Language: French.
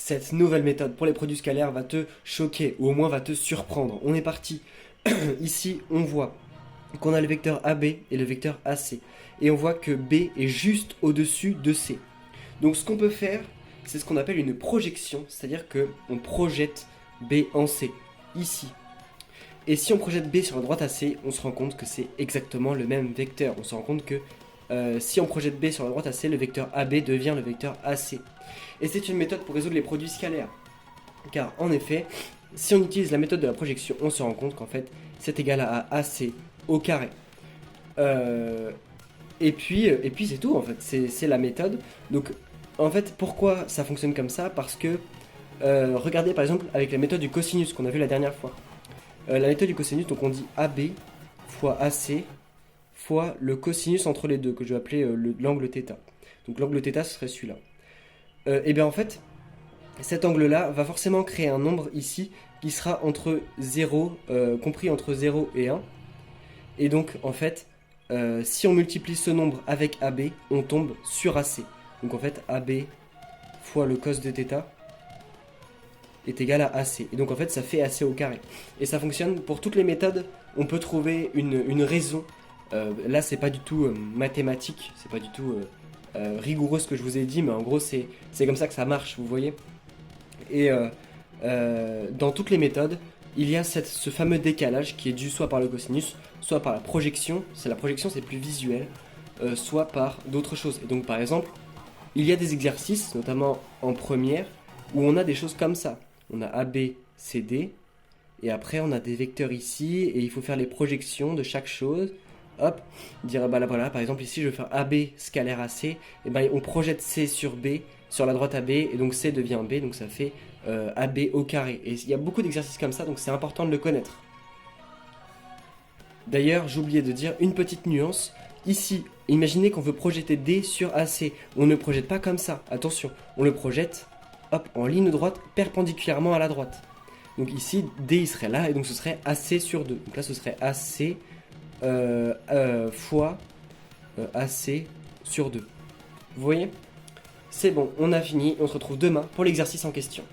cette nouvelle méthode pour les produits scalaires va te choquer, ou au moins va te surprendre. On est parti. Ici, on voit qu'on a le vecteur AB et le vecteur AC. Et on voit que B est juste au-dessus de C. Donc ce qu'on peut faire, c'est ce qu'on appelle une projection, c'est-à-dire qu'on projette B en C, ici. Et si on projette B sur la droite AC, on se rend compte que c'est exactement le même vecteur. On se rend compte que si on projette B sur la droite AC, le vecteur AB devient le vecteur AC. Et c'est une méthode pour résoudre les produits scalaires. Car en effet, si on utilise la méthode de la projection, on se rend compte qu'en fait, c'est égal à AC au carré. Et puis c'est tout en fait, c'est la méthode. Donc en fait, pourquoi ça fonctionne comme ça? Parce que, regardez par exemple avec la méthode du cosinus qu'on a vu la dernière fois. La méthode du cosinus, donc on dit AB fois AC fois le cosinus entre les deux, que je vais appeler l'angle θ. Donc l'angle θ, ce serait celui-là. Et bien en fait, cet angle-là va forcément créer un nombre ici qui sera entre 0, compris entre 0 et 1. Et donc en fait, si on multiplie ce nombre avec AB, on tombe sur AC. Donc en fait, AB fois le cos de θ est égal à AC. Et donc en fait, ça fait AC au carré. Et ça fonctionne pour toutes les méthodes. On peut trouver une raison. Là, c'est pas du tout mathématique, c'est pas du tout rigoureux ce que je vous ai dit, mais en gros, c'est comme ça que ça marche, vous voyez. Et dans toutes les méthodes, il y a ce fameux décalage qui est dû soit par le cosinus, soit par la projection. La projection, c'est plus visuel, soit par d'autres choses. Et donc, par exemple, il y a des exercices, notamment en première, où on a des choses comme ça. On a AB, CD, et après on a des vecteurs ici, et il faut faire les projections de chaque chose. Hop, dire bah là voilà, par exemple ici je vais faire AB scalaire AC, et ben on projette C sur B, sur la droite AB, et donc C devient B, donc ça fait AB au carré. Et il y a beaucoup d'exercices comme ça, donc c'est important de le connaître. D'ailleurs, j'ai oublié de dire une petite nuance. Ici, imaginez qu'on veut projeter D sur AC. On ne projette pas comme ça, attention, on le projette hop, en ligne droite perpendiculairement à la droite. Donc ici, D il serait là, et donc ce serait AC sur 2. Donc là, ce serait AC fois AC sur 2. Vous voyez? C'est bon, on a fini, on se retrouve demain pour l'exercice en question.